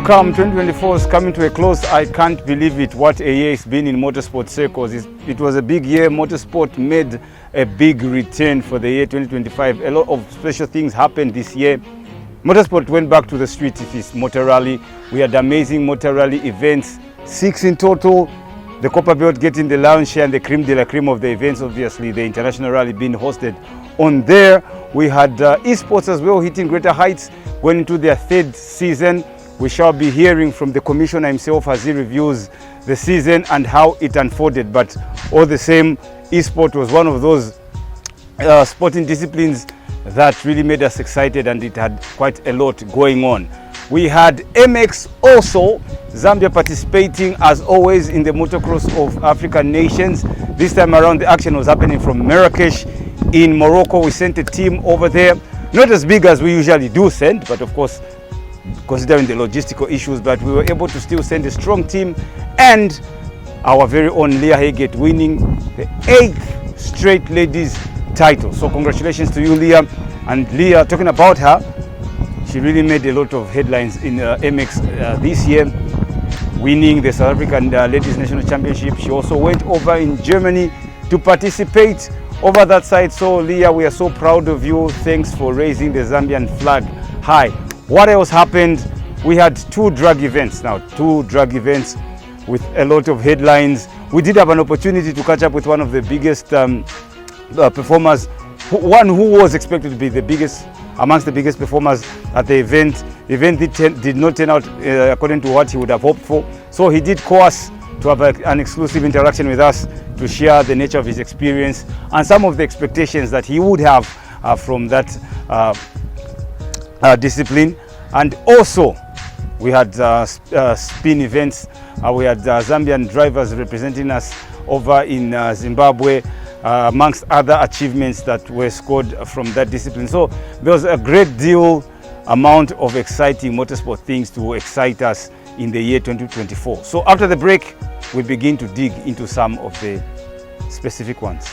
Welcome, 2024 is coming to a close. I can't believe it, what a year it's been in motorsport circles. It was a big year. Motorsport made a big return for the year 2025. A lot of special things happened this year. Motorsport went back to the street. It is Motor Rally. We had amazing Motor Rally events, 6 in total. The Copper Belt getting the lion's share and the creme de la creme of the events, obviously the International Rally being hosted on there. We had esports as well, hitting greater heights, going into their 3rd season. We shall be hearing from the commissioner himself as he reviews the season and how it unfolded. But all the same, esport was one of those sporting disciplines that really made us excited, and it had quite a lot going on. We had MX also, Zambia participating as always in the motocross of African nations. This time around the action was happening from Marrakesh in Morocco. We sent a team over there, not as big as we usually do send, but of course considering the logistical issues, but we were able to still send a strong team, and our very own Leah Haggett winning the 8th straight ladies title. So congratulations to you, Leah. And Leah, talking about her, she really made a lot of headlines in MX this year, winning the South African Ladies National Championship. She also went over in Germany to participate over that side. So Leah, we are so proud of you. Thanks for raising the Zambian flag high. What else happened? We had 2 drag events with a lot of headlines. We did have an opportunity to catch up with one of the biggest performers, one who was expected to be the biggest, amongst the biggest performers at the event. The event did not turn out according to what he would have hoped for. So he did call us to have an exclusive interaction with us to share the nature of his experience and some of the expectations that he would have from that discipline. And also we had spin events. We had Zambian drivers representing us over in Zimbabwe, amongst other achievements that were scored from that discipline. So there was a great deal amount of exciting motorsport things to excite us in the year 2024. So after the break, we begin to dig into some of the specific ones.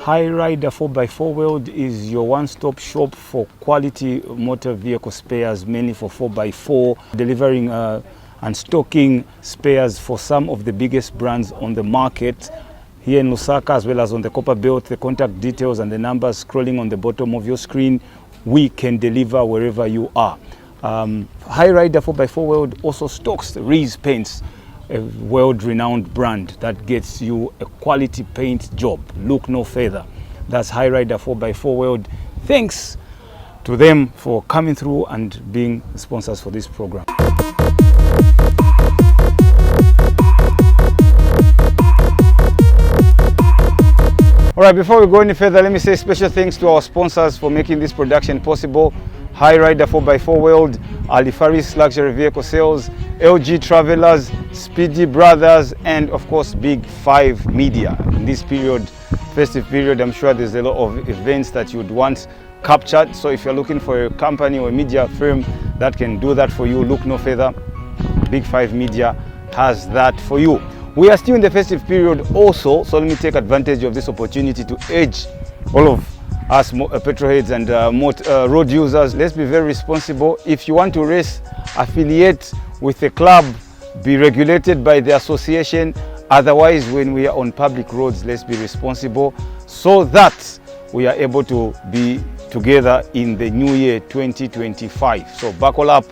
High Rider 4x4 World is your one-stop shop for quality motor vehicle spares, mainly for 4x4, delivering and stocking spares for some of the biggest brands on the market here in Lusaka, as well as on the Copper Belt. The contact details and the numbers scrolling on the bottom of your screen. We can deliver wherever you are. High Rider 4x4 World also stocks Reese paints, a world-renowned brand that gets you a quality paint job. Look no further. That's High Rider 4x4 World. Thanks to them for coming through and being sponsors for this program. All right, before we go any further, let me say special thanks to our sponsors for making this production possible. High Rider 4x4 World, Alifaris Luxury Vehicle Sales, LG Travelers, Speedy Brothers, and of course Big 5 Media. In this period, festive period, I'm sure there's a lot of events that you'd want captured. So if you're looking for a company or a media firm that can do that for you, look no further. Big 5 Media has that for you. We are still in the festive period also, so let me take advantage of this opportunity to urge all of us petrolheads and road users. Let's be very responsible. If you want to race, affiliate with a club, be regulated by the association. Otherwise, when we are on public roads, let's be responsible so that we are able to be together in the new year 2025. So buckle up,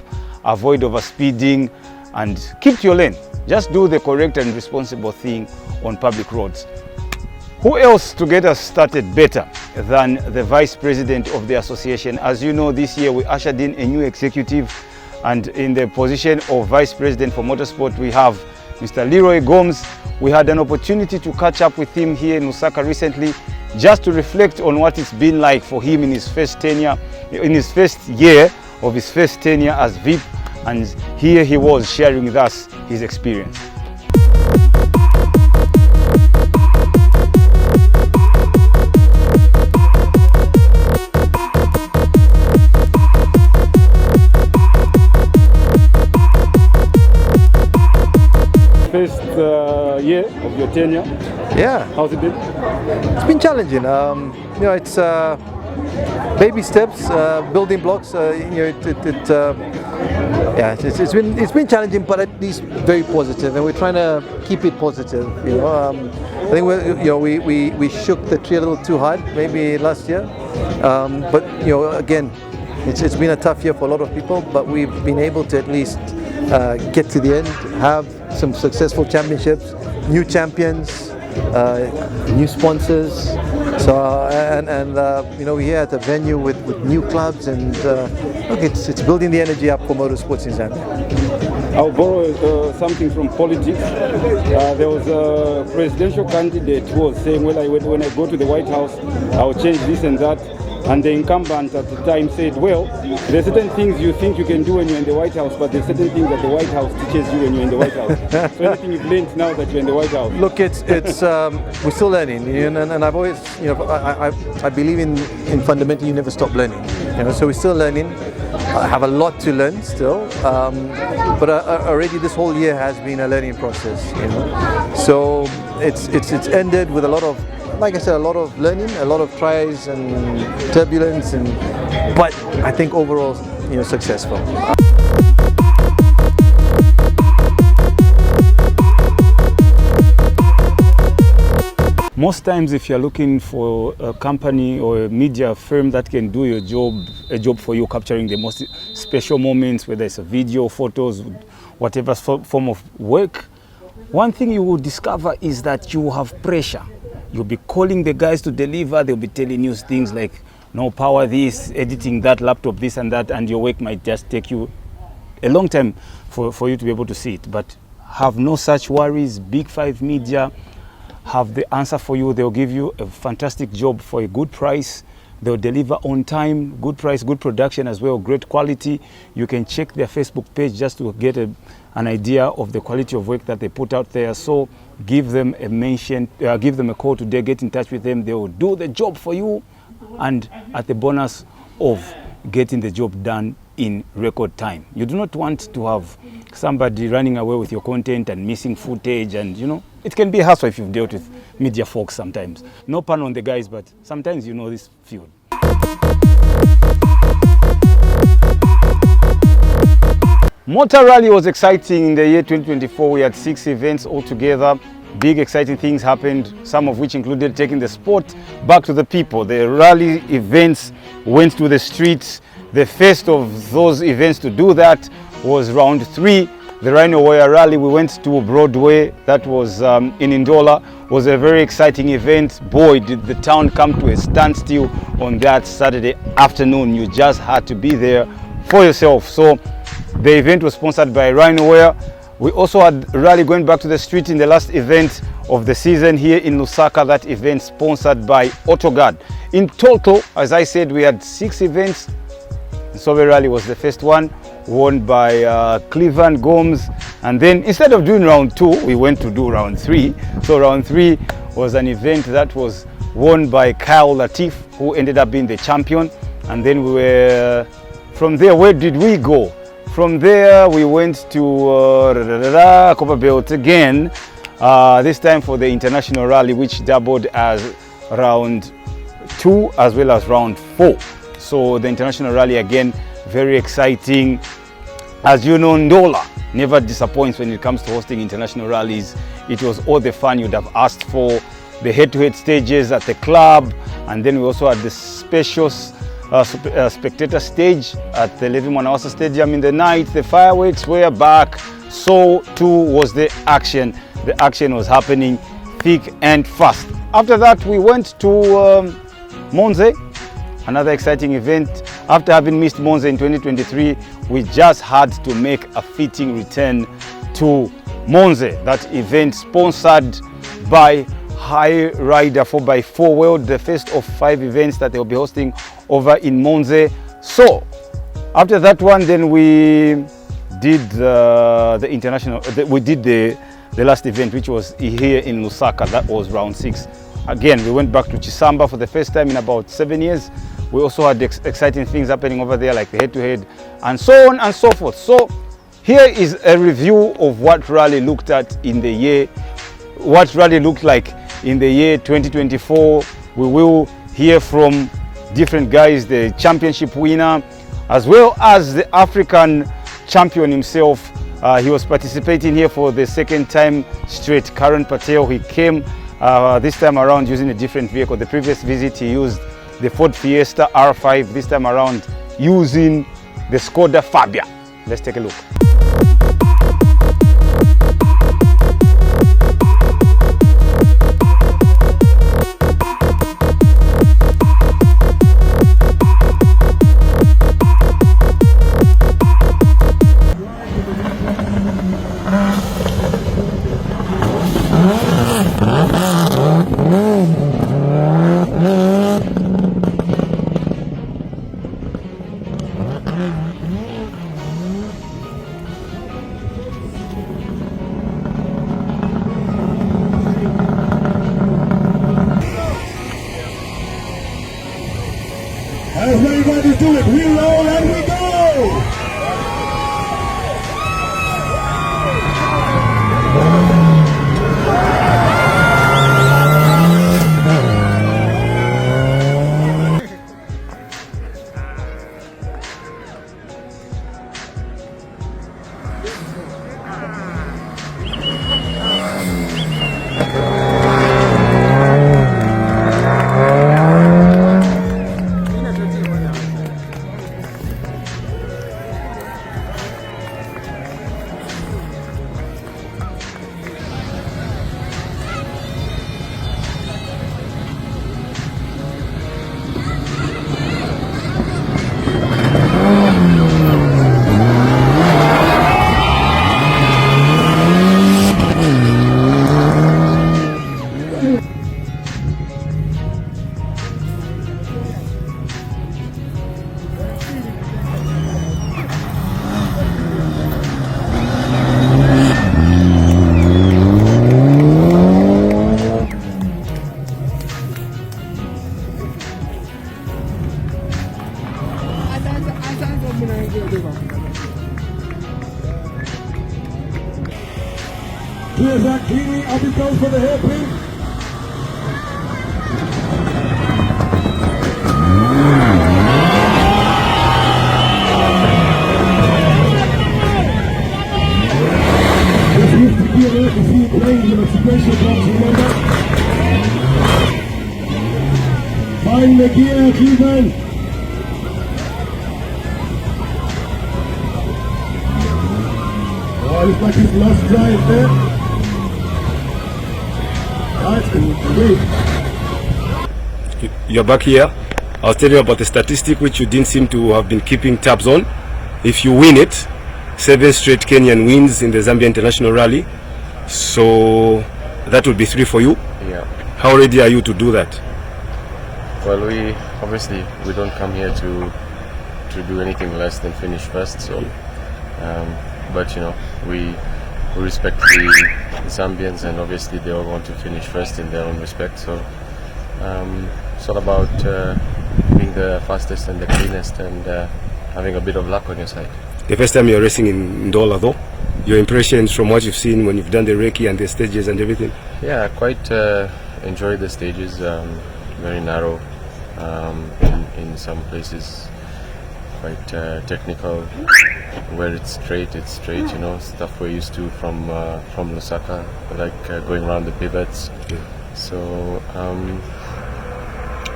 avoid overspeeding, and keep to your lane. Just do the correct and responsible thing on public roads. Who else to get us started better than the vice president of the association? As you know, this year we ushered in a new executive, and in the position of vice president for motorsport, we have Mr. Leroy Gomes. We had an opportunity to catch up with him here in Lusaka recently, just to reflect on what it's been like for him in his first tenure, in his first year of his first tenure as VIP, and here he was sharing with us his experience. year of your tenure. Yeah. How's it been? It's been challenging. It's baby steps, building blocks. It's been challenging, but at least very positive, and we're trying to keep it positive. I think we shook the tree a little too hard maybe last year, but again, it's been a tough year for a lot of people, but we've been able to at least get to the end, have some successful championships, new champions, new sponsors. So we're here at a venue with new clubs, and look, it's building the energy up for motorsports in Zambia. I'll borrow something from politics. There was a presidential candidate who was saying, well, when I go to the White House, I'll change this and that. And the incumbent at the time said, well, there are certain things you think you can do when you're in the White House, but there are certain things that the White House teaches you when you're in the White House. So anything you've learned now that you're in the White House? Look, it's we're still learning, and I've always, I believe in fundamentally you never stop learning. So we're still learning. I have a lot to learn still, but already this whole year has been a learning process. So it's ended with a lot of, like I said, a lot of learning, a lot of tries and turbulence, but I think overall, successful. Most times, if you're looking for a company or a media firm that can do your job, a job for you, capturing the most special moments, whether it's a video, photos, whatever form of work, one thing you will discover is that you have pressure. You'll be calling the guys to deliver. They'll be telling you things like, no, power this, editing that, laptop this and that, and your work might just take you a long time for you to be able to see it. But have no such worries. Big Five Media have the answer for you. They'll give you a fantastic job for a good price. They'll deliver on time, good price, good production as well, great quality. You can check their Facebook page just to get an idea of the quality of work that they put out there. So give them a mention, give them a call today, get in touch with them. They will do the job for you, and at the bonus of getting the job done in record time. You do not want to have somebody running away with your content and missing footage, and it can be a hassle if you've dealt with media folks sometimes. No pun on the guys, but sometimes this field. Motor Rally was exciting in the year 2024. We had 6 events altogether. Big exciting things happened, some of which included taking the sport back to the people. The rally events went to the streets. The first of those events to do that was round 3, the Rhino Warrior Rally. We went to Broadway, that was in Ndola. It was a very exciting event. Boy, did the town come to a standstill on that Saturday afternoon. You just had to be there for yourself. So the event was sponsored by Rhino Warrior. We also had a rally going back to the street in the last event of the season here in Lusaka. That event sponsored by AutoGuard. In total, as I said, we had 6 events. Sobe Rally was the first one, won by Cleveland Gomes, and then instead of doing round 2, we went to do round 3. So round 3 was an event that was won by Kyle Latif, who ended up being the champion. And then we were, from there, where did we go? From there we went to Copper Belt again, this time for the International Rally, which doubled as round 2 as well as round 4. So the International Rally again, very exciting. As you know, Ndola never disappoints when it comes to hosting international rallies. It was all the fun you'd have asked for. The head-to-head stages at the club, and then we also had the special spectator stage at the Levi Mwanawasa Stadium in the night. The fireworks were back, so too was the action. The action was happening thick and fast. After that, we went to Monze, another exciting event. After having missed Monza in 2023, we just had to make a fitting return to Monza. That event sponsored by High Rider 4x4 World, the first of 5 events that they'll be hosting over in Monza. So after that one, then we did the international, we did the last event, which was here in Lusaka. That was round 6. Again, we went back to Chisamba for the first time in about 7 years. We also had exciting things happening over there, like the head-to-head and so on and so forth. So here is a review of what Rally looked at in the year what rally looked like in the year 2024. We will hear from different guys, the championship winner, as well as the African champion himself. He was participating here for the second time straight. Karan Patel, he came this time around using a different vehicle. The previous visit he used the Ford Fiesta R5, this time around using the Skoda Fabia. Let's take a look. Everybody do it. We roll and we go. Here's Akini, up he goes for the hairpin. This used to be an emergency plane with a special box, remember? Find the gear, Cleveland. Oh, looks like his last drive there. You're back here. I'll tell you about the statistic which you didn't seem to have been keeping tabs on. If you win it, 7 straight Kenyan wins in the Zambia International Rally. So that would be 3 for you. Yeah. How ready are you to do that? Well, we don't come here to do anything less than finish first. So, but you know, we respect the Zambians, and obviously they all want to finish first in their own respect. So it's all about being the fastest and the cleanest, and having a bit of luck on your side. The first time you're racing in Ndola though, your impressions from what you've seen when you've done the recce and the stages and everything? Yeah, I quite enjoyed the stages. Very narrow, in some places quite technical. Where it's straight, you know, stuff we're used to from Lusaka, like going around the pivots. Yeah. So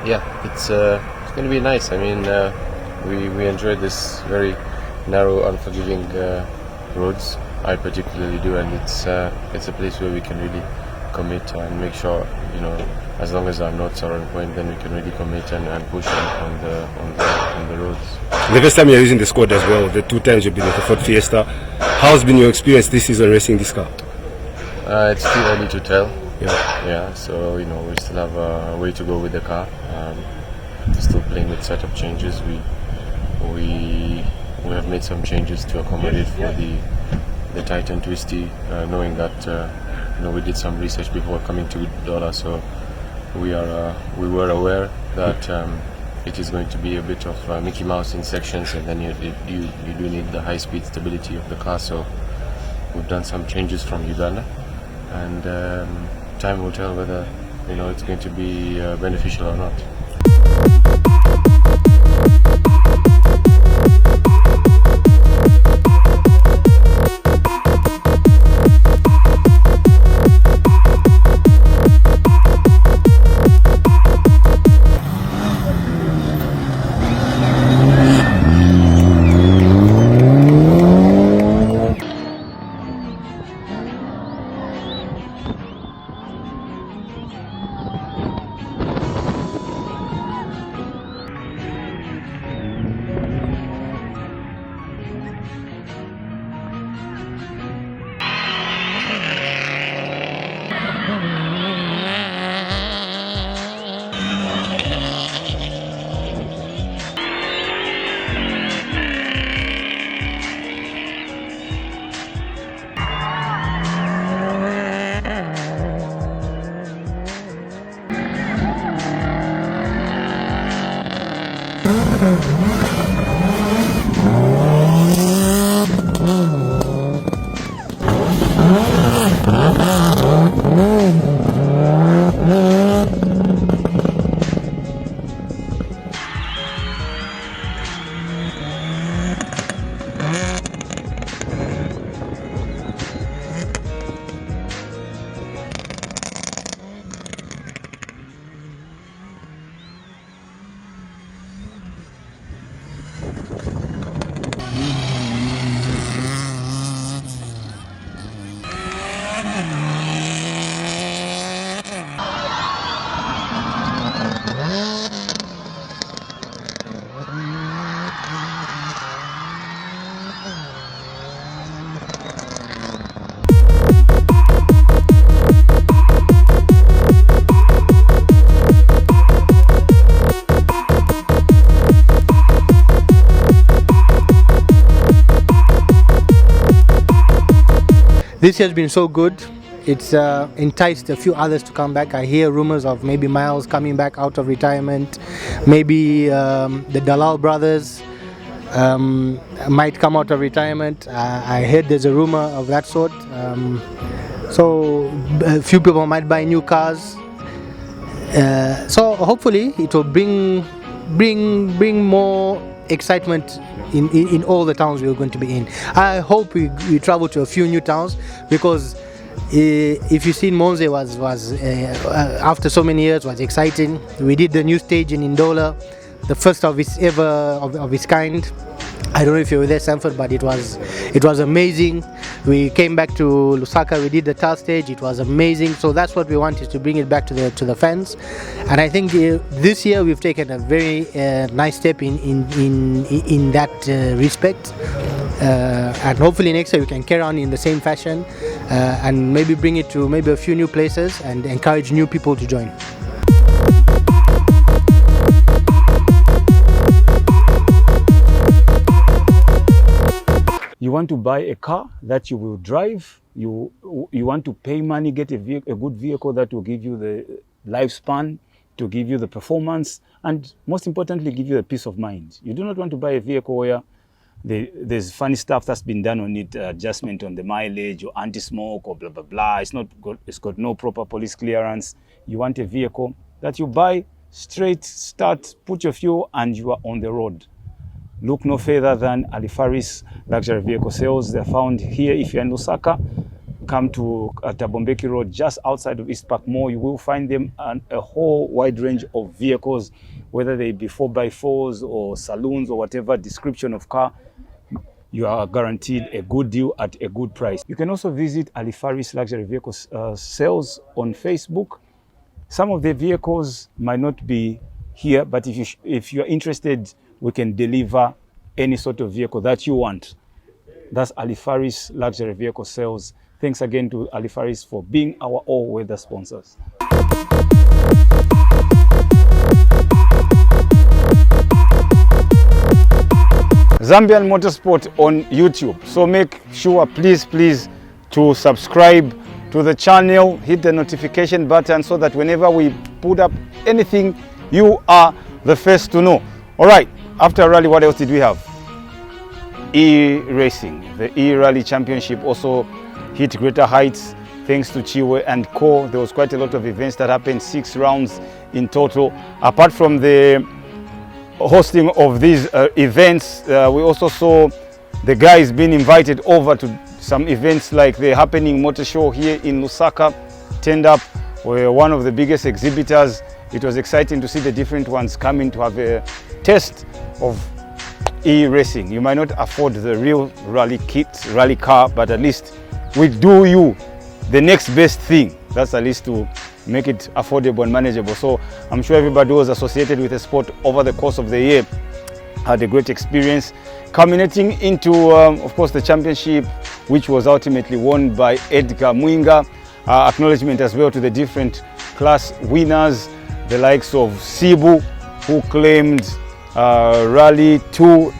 yeah, it's going to be nice. I mean, we enjoyed this very narrow, unforgiving roads. I particularly do, and it's a place where we can really commit and make sure, you know, as long as our notes are on point, then we can really commit and push on the roads. The first time you're using the Skoda as well, the 2 times you've been with the Ford Fiesta. How's been your experience this season racing this car? It's too early to tell. Yeah. So you know, we still have a way to go with the car. Still playing with setup changes. We have made some changes to accommodate for the tight and twisty, knowing that you know, we did some research before coming to Dola, so we were aware that it is going to be a bit of Mickey Mouse in sections, and then you do need the high speed stability of the car. So we've done some changes from Uganda, and time will tell whether it's going to be beneficial or not. This year has been so good. It's enticed a few others to come back. I hear rumors of maybe Miles coming back out of retirement. Maybe the Dalal brothers might come out of retirement. I heard there's a rumor of that sort. So a few people might buy new cars. So hopefully it will bring more excitement in all the towns we're going to be in. I hope we travel to a few new towns, because if you've seen, Monze was after so many years was exciting. We did the new stage in Indola, the first of its ever of its kind. I don't know if you were there, Sanford, but it was amazing. We came back to Lusaka, we did the TAL stage, it was amazing. So that's what we want, is to bring it back to the fans. And I think this year we've taken a very nice step in that respect. And hopefully next year we can carry on in the same fashion, and maybe bring it to maybe a few new places and encourage new people to join. You want to buy a car that you will drive, you want to pay money, get a good vehicle that will give you the lifespan, to give you the performance, and most importantly, give you the peace of mind. You do not want to buy a vehicle where there's funny stuff that's been done on it, adjustment on the mileage or anti-smoke or blah, blah, blah. It's got no proper police clearance. You want a vehicle that you buy straight, start, put your fuel, and you are on the road. Look no further than Alifaris Luxury Vehicle Sales. They're found here. If you're in Lusaka, come to Tabombeki Road, just outside of East Park Mall. You will find them a whole wide range of vehicles, whether they be 4x4s or saloons or whatever description of car. You are guaranteed a good deal at a good price. You can also visit Alifaris Luxury Vehicle Sales on Facebook. Some of the vehicles might not be here, but if you're interested, we can deliver any sort of vehicle that you want. That's Alifaris Luxury Vehicle Sales. Thanks again to Alifaris for being our all-weather sponsors. Zambian Motorsport on YouTube. So make sure, please, to subscribe to the channel, hit the notification button so that whenever we put up anything, you are the first to know. All right. After rally, what else did we have? E-Racing. The E-Rally Championship also hit greater heights. thanks to Chiwe and Co. There was quite a lot of events that happened, 6 rounds in total. Apart from the hosting of these events, we also saw the guys being invited over to some events like the Happening Motor Show here in Lusaka. Turned up, were one of the biggest exhibitors. It was exciting to see the different ones coming to have a taste of e-racing. You might not afford the real rally kit, rally car, but at least we do you the next best thing. That's at least to make it affordable and manageable. So I'm sure everybody who was associated with the sport over the course of the year had a great experience, culminating into, of course, the championship, which was ultimately won by Edgar Mwinga. Acknowledgement as well to the different class winners, the likes of Sibu, who claimed Rally 2.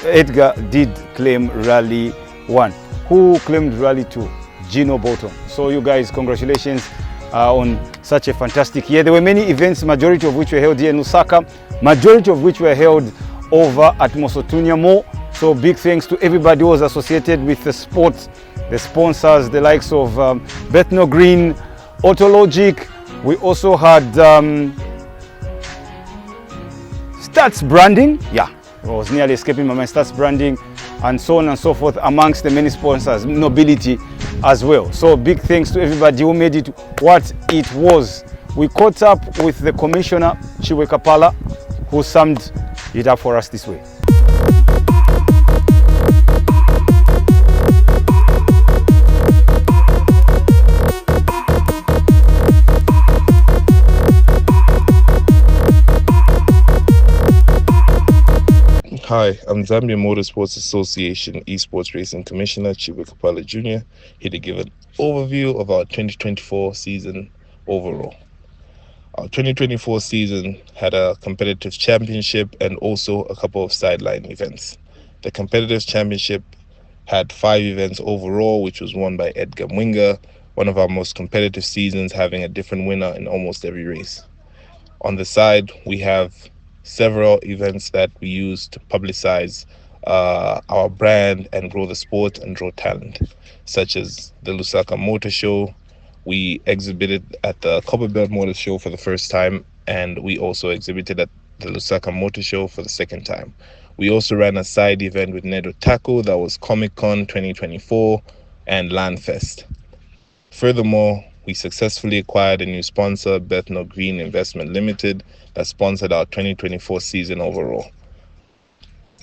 Edgar did claim Rally 1. Who claimed Rally 2? Gino Bolton. So you guys, congratulations on such a fantastic year. There were many events, majority of which were held here in Lusaka, majority of which were held over at Mosotunya Mall. So big thanks to everybody who was associated with the sport, the sponsors, the likes of Bethnal Green, Autologic. We also had Stats Branding. Yeah, it was nearly escaping my mind. Stats Branding, and so on and so forth, amongst the many sponsors, Nobility as well. So big thanks to everybody who made it what it was. We caught up with the commissioner, Chiwe Kapala, who summed it up for us this way. Hi, I'm Zambia Motorsports Association Esports Racing Commissioner Chiwe Kapala Jr. here to give an overview of our 2024 season overall. Our 2024 season had a competitive championship and also a couple of sideline events. The competitive championship had 5 events overall, which was won by Edgar Mwinga, one of our most competitive seasons, having a different winner in almost every race. On the side, we have several events that we use to publicize our brand and grow the sport and draw talent, such as the Lusaka Motor Show. We exhibited at the Copperbelt Motor Show for the first time, and we also exhibited at the Lusaka Motor Show for the second time. We also ran a side event with Nedo Taco that was Comic Con 2024 and Landfest. Furthermore, we successfully acquired a new sponsor, Bethnal Green Investment Limited, that sponsored our 2024 season overall.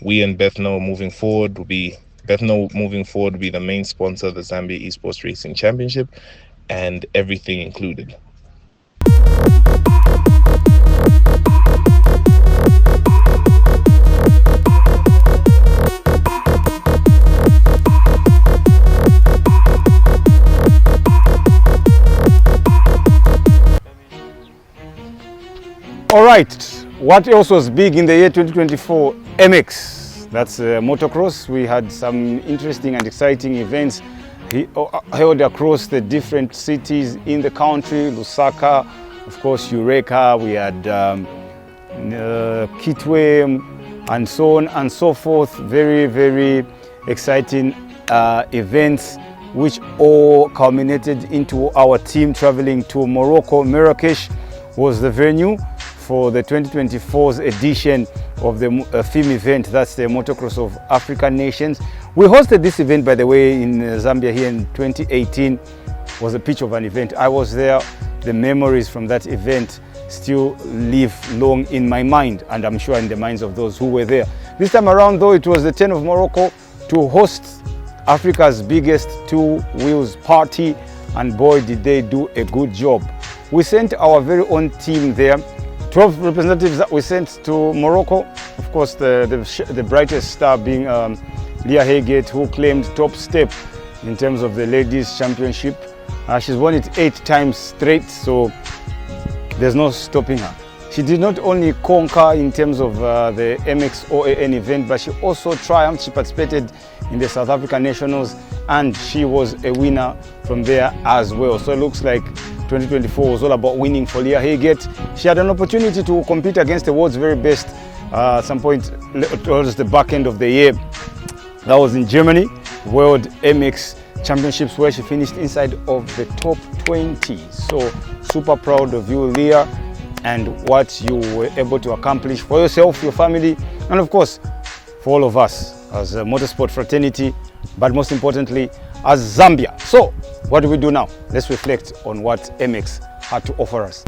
We and Bethnal moving forward will be the main sponsor of the Zambia Esports Racing Championship, and everything included. All right, what else was big in the year 2024? MX, that's motocross. We had some interesting and exciting events held across the different cities in the country. Lusaka, of course, Eureka, we had Kitwe, and so on and so forth. Very, very exciting events, which all culminated into our team traveling to Morocco. Marrakesh was the venue for the 2024's edition of the FIM event. That's the Motocross of African Nations. We hosted this event, by the way, in Zambia here in 2018. It was a pitch of an event. I was there. The memories from that event still live long in my mind, and I'm sure in the minds of those who were there. This time around, though, it was the turn of Morocco to host Africa's biggest two-wheels party, and boy, did they do a good job. We sent our very own team there. 12 representatives that we sent to Morocco. Of course, the brightest star being Leah Haygate, who claimed top step in terms of the ladies championship. She's won it 8 times straight, so there's no stopping her. She did not only conquer in terms of the MXOAN event, but she also triumphed. She participated in the South African Nationals, and she was a winner from there as well. So it looks like 2024 was all about winning for Leah Haygate. She had an opportunity to compete against the world's very best at some point towards the back end of the year. That was in Germany, World MX championships where she finished inside of the top 20. So super proud of you, Leah, and what you were able to accomplish for yourself, your family, and of course for all of us as a motorsport fraternity, but most importantly as Zambia. So what do we do now? Let's reflect on what MX had to offer us.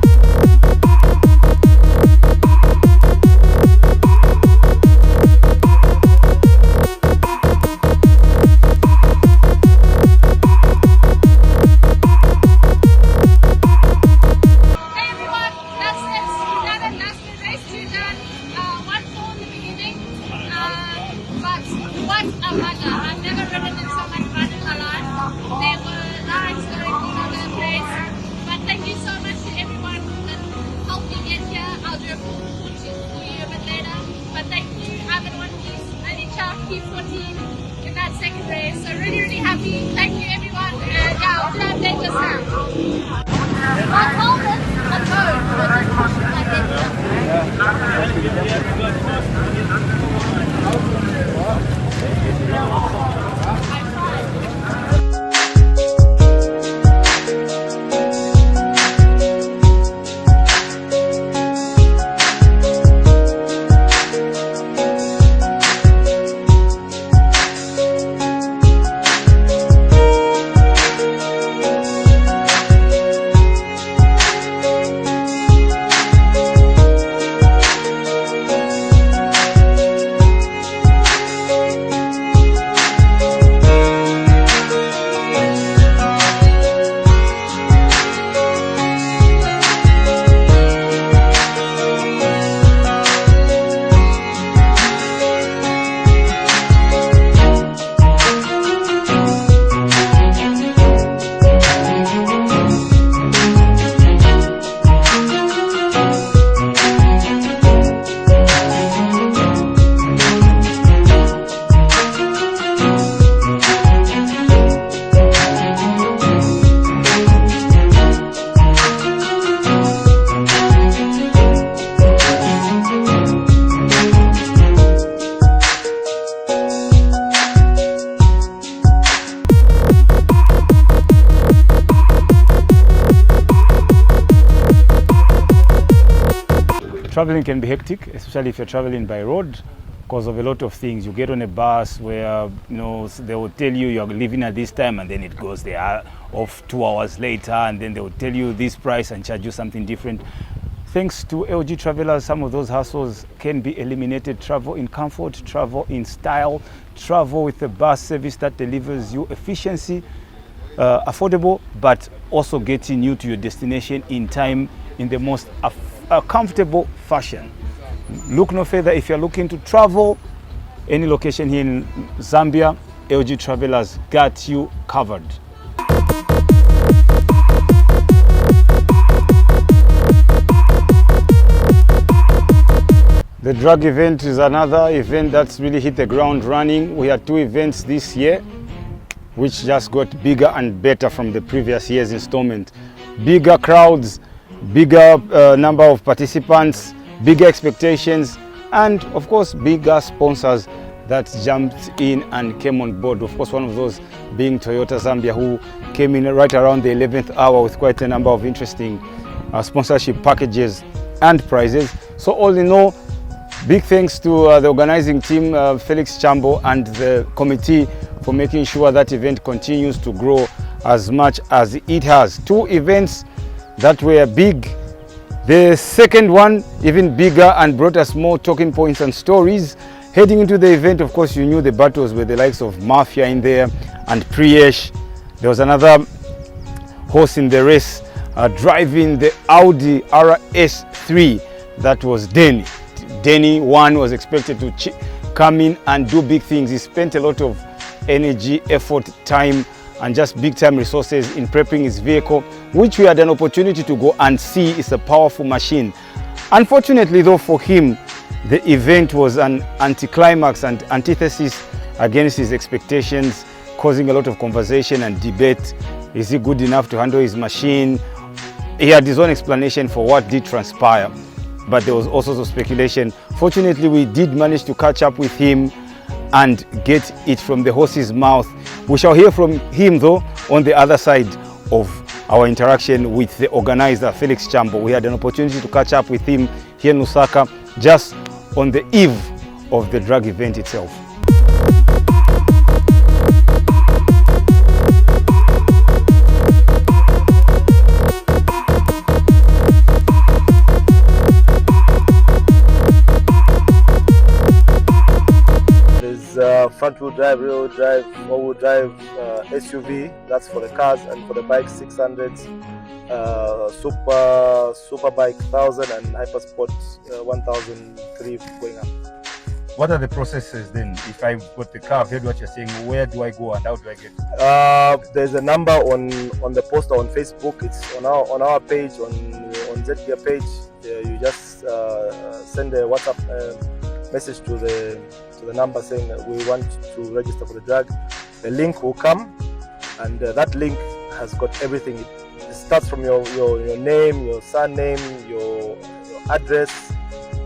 I've never ridden in so much fun in my life. There were lines going all over the place. But thank you so much to everyone that helped me get here. I'll do a full report for you a bit later. But thank you. Ivan won his only child, P14 in that second race. So really, really happy. Thank you everyone. And yeah, I'll do an update just now. I told it a code. Traveling can be hectic, especially if you're traveling by road, because of a lot of things. You get on a bus where they will tell you you're leaving at this time, and then it goes there off 2 hours later, and then they will tell you this price and charge you something different. Thanks to LG Travelers, some of those hassles can be eliminated. Travel in comfort, travel in style, travel with a bus service that delivers you efficiency, affordable, but also getting you to your destination in time in the most comfortable fashion. Look no further if you're looking to travel any location here in Zambia. LG Travelers got you covered. The drag event is another event that's really hit the ground running. We had 2 events this year, which just got bigger and better from the previous year's installment. Bigger crowds, bigger number of participants, bigger expectations, and of course bigger sponsors that jumped in and came on board. Of course, one of those being Toyota Zambia, who came in right around the 11th hour with quite a number of interesting sponsorship packages and prizes. So all in all, big thanks to the organizing team, Felix Chambo, and the committee for making sure that event continues to grow as much as it has. 2 events that were big. The second one even bigger and brought us more talking points and stories. Heading into the event, of course, you knew the battles with the likes of Mafia in there and Priyesh. There was another horse in the race driving the Audi RS3, that was Denny. Denny 1 was expected to come in and do big things. He spent a lot of energy, effort, time, and just big time resources in prepping his vehicle, which we had an opportunity to go and see. It's a powerful machine. Unfortunately though for him, the event was an anticlimax and antithesis against his expectations, causing a lot of conversation and debate. Is he good enough to handle his machine? He had his own explanation for what did transpire, but there was also some speculation. Fortunately, we did manage to catch up with him and get it from the horse's mouth We shall hear from him though on the other side of our interaction with the organizer, Felix Chambo. We had an opportunity to catch up with him here in Lusaka just on the eve of the drag event itself. Front wheel drive, rear wheel drive, four wheel drive, SUV, that's for the cars, and for the bikes 600s, super bike 1000 and hypersport 1003 going up. What are the processes then? If I've got the car, I've heard what you're saying, where do I go and how do I get it? There's a number on the poster on Facebook. It's on our page, on ZGear page. You just send a WhatsApp message to the number saying that we want to register for the drag. The link will come, and that link has got everything. It starts from your name, your surname, your address,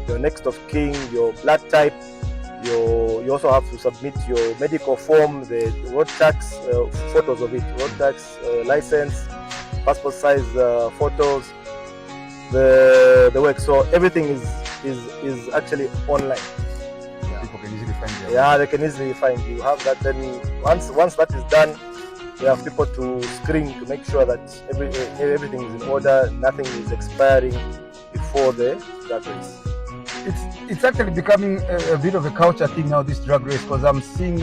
your next of kin, your blood type. You also have to submit your medical form, the road tax, photos of it, road tax, license, passport size photos, the work. So everything is actually online. People can easily find you. Yeah, they can easily find you. Have that. Then once that is done, we have people to screen to make sure that everything is in order, nothing is expiring before the drag race. It's actually becoming a bit of a culture thing now, this drag race, because I'm seeing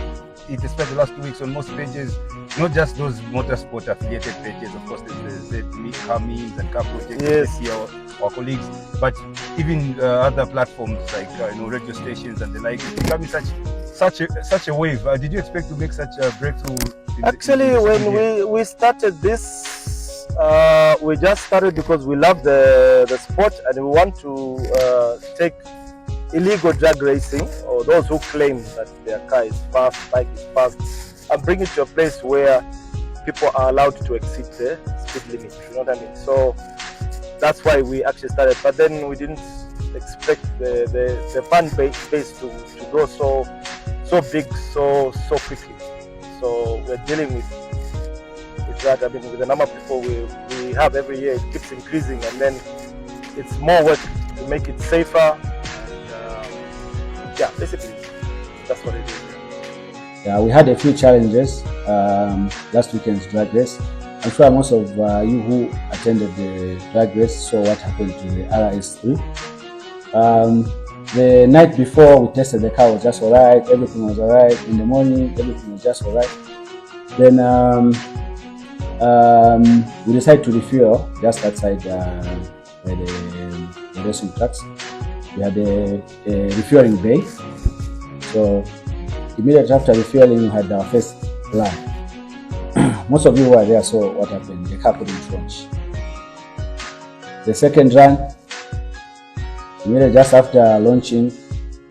it, especially the last 2 weeks, on most pages, not just those motorsport affiliated pages. Of course, there's the car memes and car projects. Yes. Here, our colleagues, but even other platforms like radio stations and the like. It's becoming such a wave. Did you expect to make such a breakthrough? Actually, when we started this, we just started because we love the sport and we want to take illegal drag racing, or those who claim that their car is fast, bike is fast, and bring it to a place where people are allowed to exceed the speed limit. You know what I mean? So that's why we actually started. But then we didn't expect the fan base to grow so big so quickly. So we're dealing with that. I mean, with the number of people we have every year, it keeps increasing, and then it's more work to make it safer. Yeah, basically, that's what it is. Yeah, we had a few challenges last weekend's drag race. I'm sure most of you who attended the drag race saw what happened to the RS3. The night before we tested, the car was just alright, everything was alright. In the morning, everything was just alright. Then we decided to refuel just outside the racing tracks. We had a refueling bay. So immediately after refueling, we had our first run. Most of you who were there saw what happened. The car couldn't launch. The second run, immediately just after launching,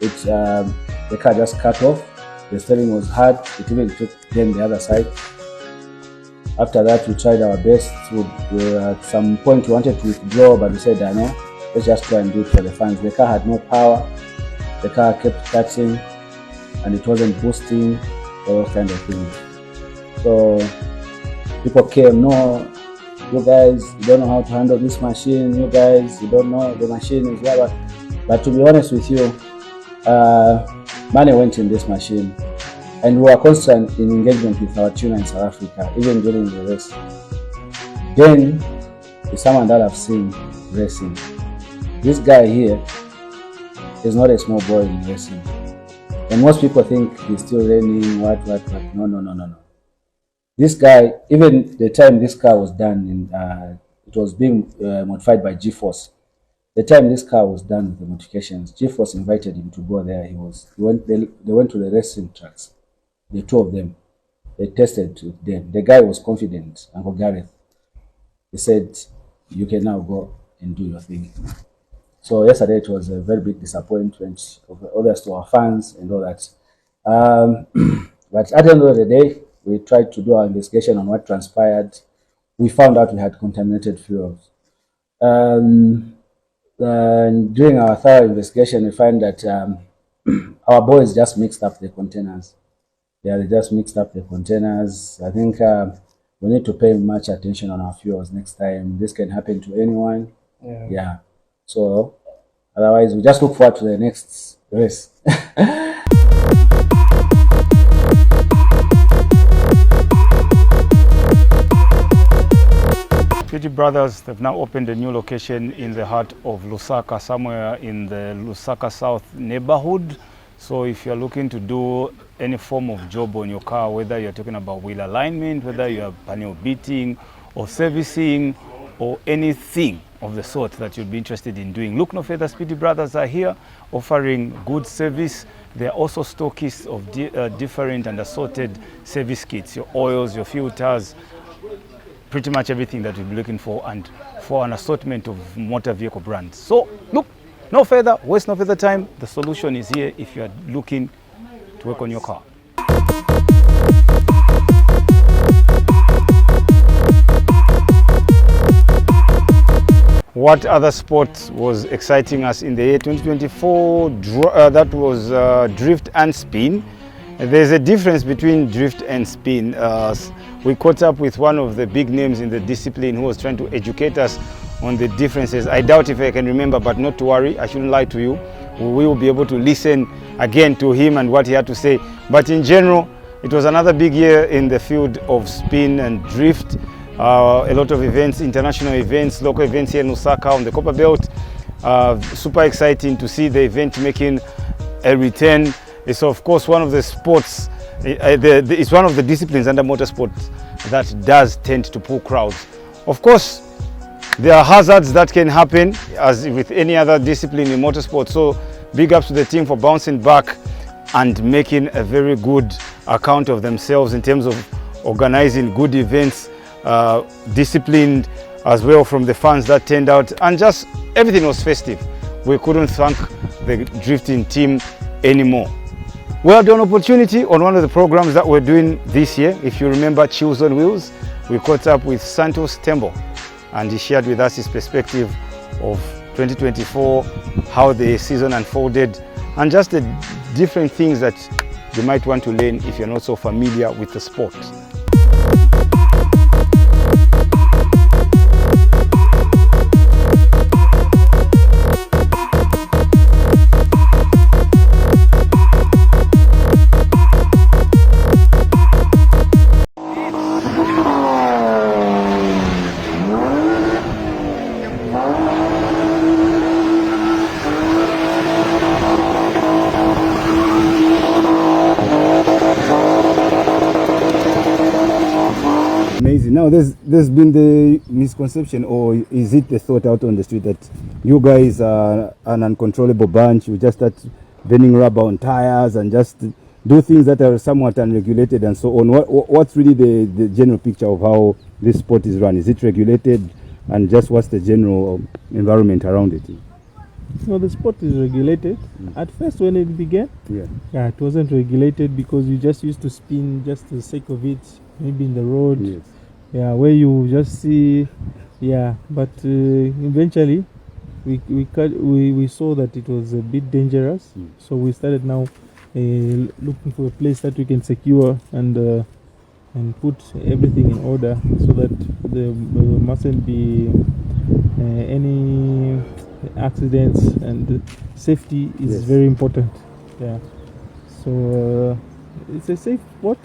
the car just cut off. The steering was hard. It even took them the other side. After that, we tried our best. At some point, we wanted to withdraw, but we said, no, let's just try and do it for the fans. The car had no power. The car kept cutting, and it wasn't boosting, all those kind of things. So people came, no, you guys, you don't know how to handle this machine. You guys, you don't know, the machine is rubber. But to be honest with you, money went in this machine. And we were constant in engagement with our tuner in South Africa, even during the race. Then, is someone that I've seen racing. This guy here is not a small boy in racing. And most people think he's still learning, what. No. This guy, even the time this car was done, it was being modified by G-Force. The time this car was done with the modifications, G-Force invited him to go there. They went to the racing tracks. The two of them, they tested with them. The guy was confident, Uncle Gareth. He said, you can now go and do your thing. So yesterday it was a very big disappointment of others to our fans and all that. But at the end of the day, we tried to do our investigation on what transpired. We found out we had contaminated fuels. And during our thorough investigation, we found that our boys just mixed up the containers. they just mixed up the containers. I think we need to pay much attention on our fuels next time. This can happen to anyone. Yeah. So otherwise, we just look forward to the next race. Speedy Brothers, they've now opened a new location in the heart of Lusaka, somewhere in the Lusaka South neighborhood. So if you're looking to do any form of job on your car, whether you're talking about wheel alignment, whether you're panel beating or servicing or anything of the sort that you'd be interested in doing, look no further. Speedy Brothers are here offering good service. They're also stockists of different and assorted service kits, your oils, your filters, pretty much everything that we'll be looking for, and for an assortment of motor vehicle brands. So look no further, waste no further time. The solution is here if you're looking to work on your car. What other sport was exciting us in the year 2024? That was drift and spin. There's a difference between drift and spin. We caught up with one of the big names in the discipline who was trying to educate us on the differences. I doubt if I can remember, but not to worry, I shouldn't lie to you. We will be able to listen again to him and what he had to say. But in general, it was another big year in the field of spin and drift. A lot of events, international events, local events here in Osaka on the Copper Belt. Super exciting to see the event making a return. It's of course one of the sports, it's one of the disciplines under motorsport that does tend to pull crowds. Of course, there are hazards that can happen as with any other discipline in motorsport. So big ups to the team for bouncing back and making a very good account of themselves in terms of organizing good events, disciplined as well from the fans that turned out, and just everything was festive. We couldn't thank the drifting team anymore. We had an opportunity on one of the programs that we're doing this year. If you remember Chills on Wheels, we caught up with Santos Tembo and he shared with us his perspective of 2024, how the season unfolded, and just the different things that you might want to learn if you're not so familiar with the sport. Amazing. Now there's been the misconception, or is it the thought out on the street, that you guys are an uncontrollable bunch, you just start burning rubber on tires and just do things that are somewhat unregulated and so on. What's really the general picture of how this sport is run? Is it regulated, and just what's the general environment around it? Well, the sport is regulated. At first when it began, it wasn't regulated because we just used to spin just for the sake of it, maybe in the road, where you just see, but eventually we saw that it was a bit dangerous, so we started now looking for a place that we can secure and put everything in order so that there mustn't be any accidents, and safety is very important. So it's a safe sport.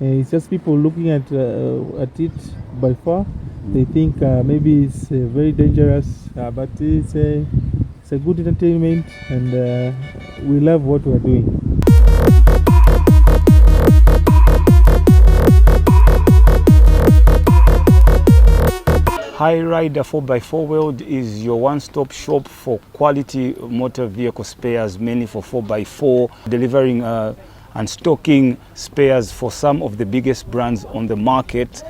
It's just people looking at it by far. They think maybe it's very dangerous, but it's a good entertainment, and we love what we're doing. High Rider 4x4 World is your one-stop shop for quality motor vehicle spares, mainly for 4x4, delivering and stocking spares for some of the biggest brands on the market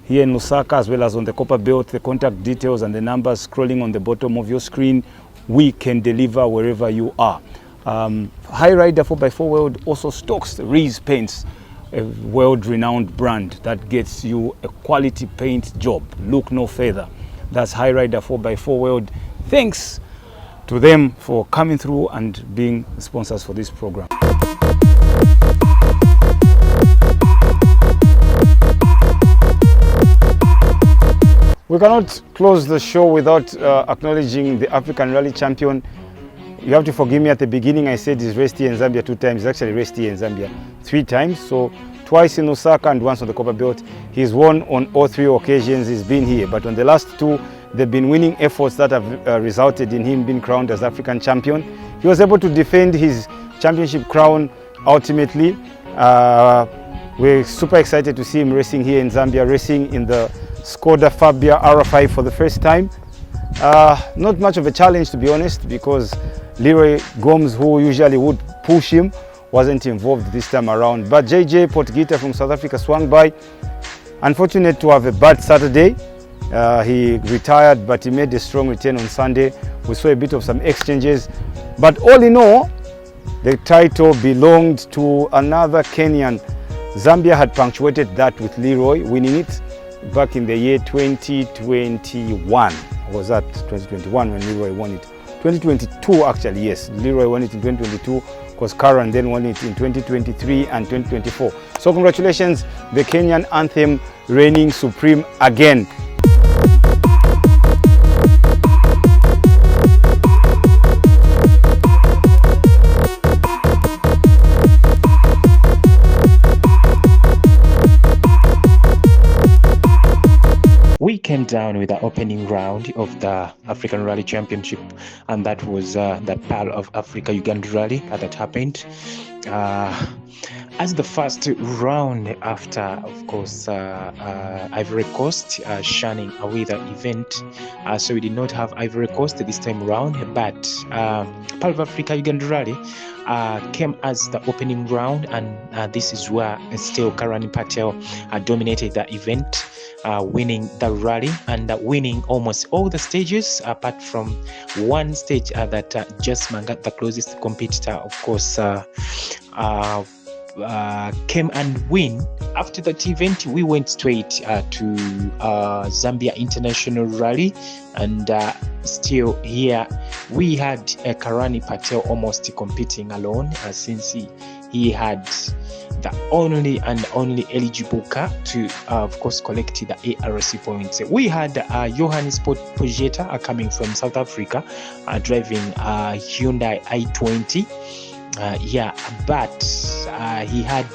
here in Lusaka, as well as on the Copper Belt. The contact details and the numbers scrolling on the bottom of your screen. We can deliver wherever you are. High Rider 4x4 World also stocks Reese Paints, a world-renowned brand that gets you a quality paint job. Look no further. That's High Rider 4x4 World. Thanks to them for coming through and being sponsors for this program. we cannot close the show without acknowledging the African Rally champion. You have to forgive me, at the beginning I said he's raced here in Zambia 2 times. He's actually raced here in Zambia 3 times. So twice in Osaka and once on the Copper Belt. He's won on all 3 occasions he's been here. But on the last 2, they've been winning efforts that have resulted in him being crowned as African champion. He was able to defend his championship crown ultimately. We're super excited to see him racing here in Zambia, racing in the Skoda Fabia R5 for the first time. Not much of a challenge, to be honest, because Leroy Gomes, who usually would push him, wasn't involved this time around. But JJ Portgita from South Africa swung by. Unfortunate to have a bad Saturday. He retired, but he made a strong return on Sunday. We saw a bit of some exchanges. But all in all, the title belonged to another Kenyan. Zambia had punctuated that with Leroy winning it back in the year 2021. Or was that 2021 when Leroy won it? 2022 actually, yes. Leroy won it in 2022 because Karan then won it in 2023 and 2024. So congratulations, the Kenyan anthem reigning supreme again. We came down with the opening round of the African Rally Championship, and that was the Pearl of Africa Uganda Rally that happened. As the first round after, of course, Ivory Coast shunning away the event. So we did not have Ivory Coast this time around, but Pearl of Africa Uganda Rally came as the opening round, and this is where still Karani Patel dominated the event, winning the rally and winning almost all the stages apart from one stage that just Mangat, the closest competitor, of course, came and win. After that event, we went straight to Zambia International Rally, and still here we had Karani Patel almost competing alone, since he had the only and only eligible car to of course collect the ARC points. We had Johannes Pojeta coming from South Africa, driving Hyundai i20. But he had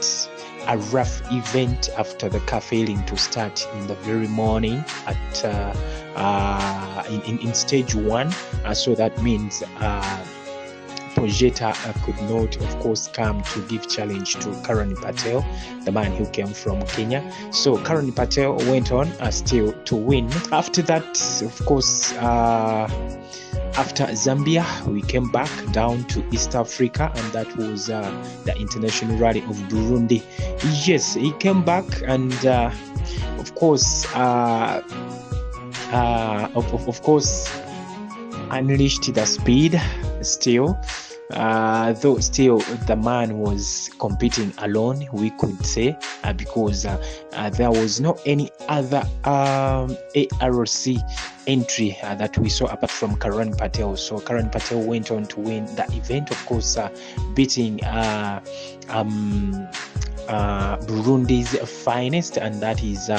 a rough event after the car failing to start in the very morning at in stage 1. So that means Pojeta could not, of course, come to give challenge to Karani Patel, the man who came from Kenya. So Karani Patel went on still to win. After that, of course, after Zambia, we came back down to East Africa, and that was the International Rally of Burundi. Yes, he came back, and of course, unleashed the speed still. Though still the man was competing alone, we could say, because there was no any other ARC entry that we saw apart from Karan Patel. So Karan Patel went on to win the event, of course, beating Burundi's finest, and that is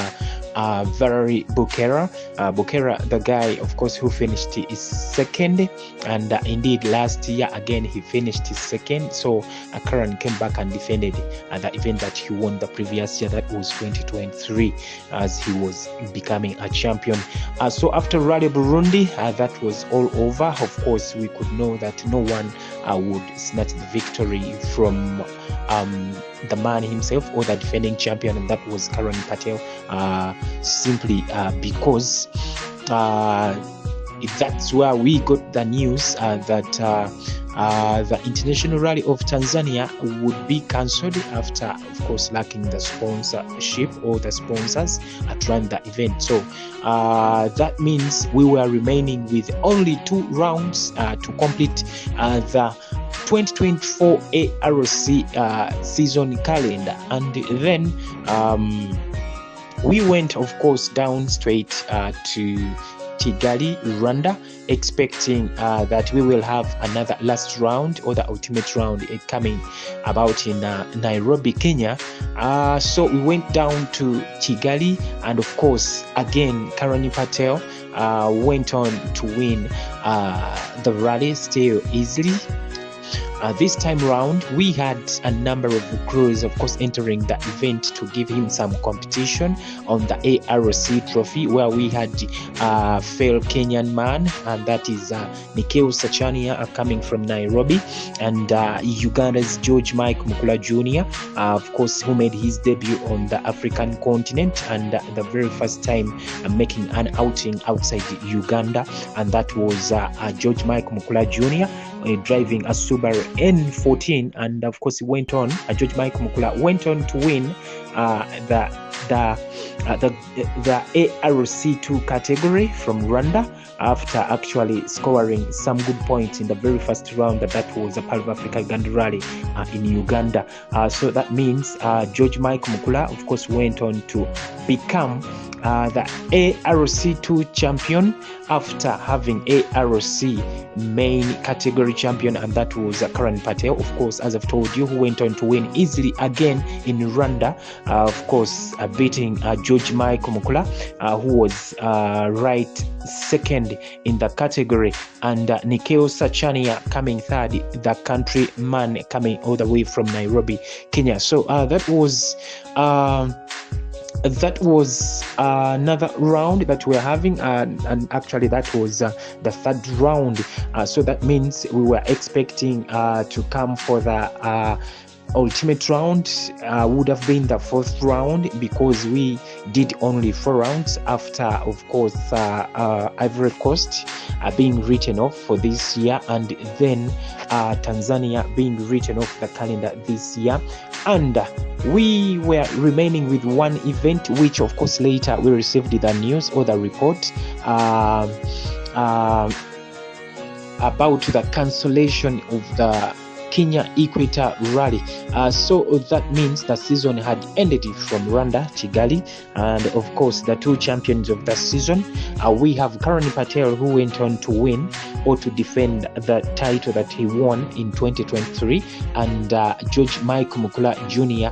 Valery Bukera. Bukera, the guy, of course, who finished his second, and indeed last year again he finished his second. So Karan came back and defended the event that he won the previous year, that was 2023, as he was becoming a champion. So after Rally Burundi, that was all over. Of course, we could know that no one would snatch the victory from the man himself or the defending champion, and that was Karan Patel, simply because that's where we got the news that the International Rally of Tanzania would be cancelled after, of course, lacking the sponsorship or the sponsors at run the event. So that means we were remaining with only 2 rounds to complete the 2024 ARC season calendar, and then we went, of course, down straight to Kigali, Rwanda, expecting that we will have another last round or the ultimate round coming about in Nairobi, Kenya. So we went down to Kigali, and of course, again, Karani Patel went on to win the rally still easily. This time round, we had a number of crews, of course, entering the event to give him some competition on the ARC trophy, where we had fellow Kenyan man, and that is Nikeo Sachania coming from Nairobi, and Uganda's George Mike Mukula Jr., of course, who made his debut on the African continent, and the very first time making an outing outside Uganda, and that was George Mike Mukula Jr. Driving a Subaru N14, and of course he went on. George Mike Mukula went on to win the ARC2 category from Rwanda, after actually scoring some good points in the very first round. That was a part of Africa Uganda Rally in Uganda. So that means George Mike Mukula, of course, went on to become the ARC2 champion after having ARC main category champion, and that was Karan Patel, of course, as I've told you, who went on to win easily again in Rwanda, of course, beating George Mike Mukula, who was right second in the category, and Nikeo Sachania coming third, the country man coming all the way from Nairobi, Kenya. So that was another round that we're having, and actually that was the third round. So that means we were expecting to come for the ultimate round. Would have been the fourth round, because we did only 4 rounds after, of course, Ivory Coast being written off for this year, and then Tanzania being written off the calendar this year, and we were remaining with one event, which of course later we received the news or the report about the cancellation of the Kenya Equator Rally. So that means the season had ended from Rwanda, Kigali, and of course the 2 champions of the season. We have Karani Patel, who went on to win or to defend the title that he won in 2023, and George Mike Mukula Jr.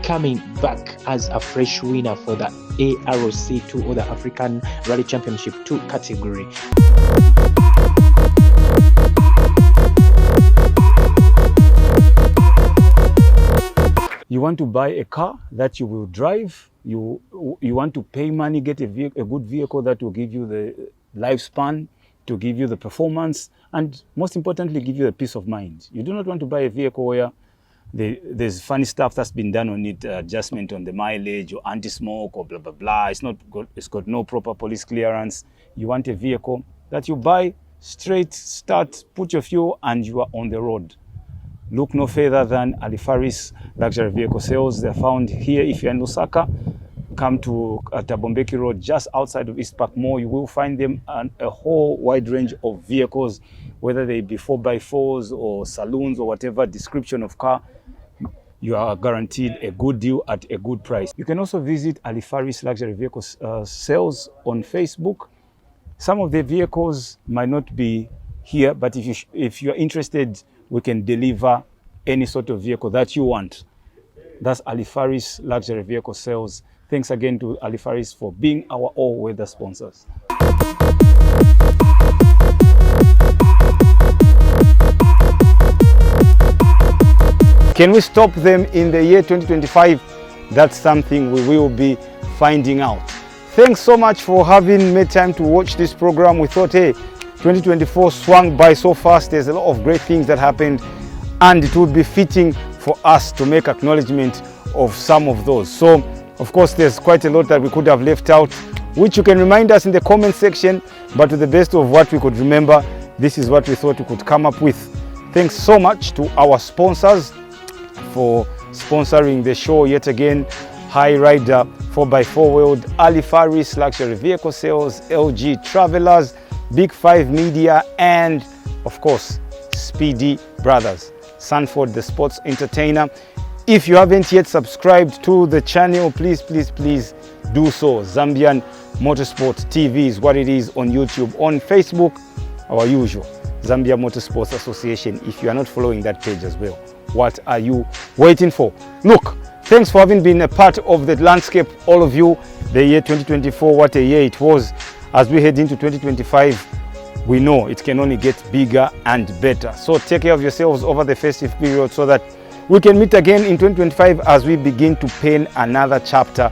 Coming back as a fresh winner for the ARC2 or the African Rally Championship 2 category. You want to buy a car that you will drive, you want to pay money, get a good vehicle that will give you the lifespan, to give you the performance, and most importantly, give you the peace of mind. You do not want to buy a vehicle where there's funny stuff that's been done on it, adjustment on the mileage or anti-smoke or blah, blah, blah. It's got no proper police clearance. You want a vehicle that you buy straight, start, put your fuel, and you are on the road. Look no further than Alifaris Luxury Vehicle Sales. They're found here. If you're in Lusaka, come to Tabombeki Road, just outside of East Park Mall. You will find them a whole wide range of vehicles, whether they be 4x4s or saloons or whatever description of car. You are guaranteed a good deal at a good price. You can also visit Alifaris Luxury Vehicle Sales on Facebook. Some of the vehicles might not be here, but if you're interested, we can deliver any sort of vehicle that you want. That's Alifaris Luxury Vehicle Sales. Thanks again to Alifaris for being our all-weather sponsors. Can we stop them in the year 2025? That's something we will be finding out. Thanks so much for having made time to watch this program. We thought, hey, 2024 swung by so fast. There's a lot of great things that happened, and it would be fitting for us to make acknowledgement of some of those. So, of course, there's quite a lot that we could have left out, which you can remind us in the comment section, but to the best of what we could remember, this is what we thought we could come up with. Thanks so much to our sponsors for sponsoring the show yet again. High Rider 4x4 World, Alifaris Luxury Vehicle Sales, LG Travelers, Big 5 Media, and of course Speedy Brothers, Sanford the Sports Entertainer. If you haven't yet subscribed to the channel, please do so. Zambian Motorsport TV is what it is on YouTube. On Facebook, our usual, Zambia Motorsports Association. If you are not following that page as well, what are you waiting for? Look, thanks for having been a part of the landscape, all of you. The year 2024, what a year it was. As we head into 2025, we know it can only get bigger and better. So take care of yourselves over the festive period so that we can meet again in 2025 as we begin to pen another chapter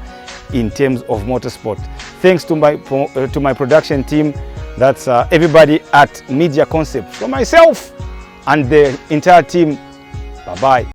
in terms of motorsport. Thanks to my production team. That's everybody at Media Concept. For myself and the entire team, bye-bye.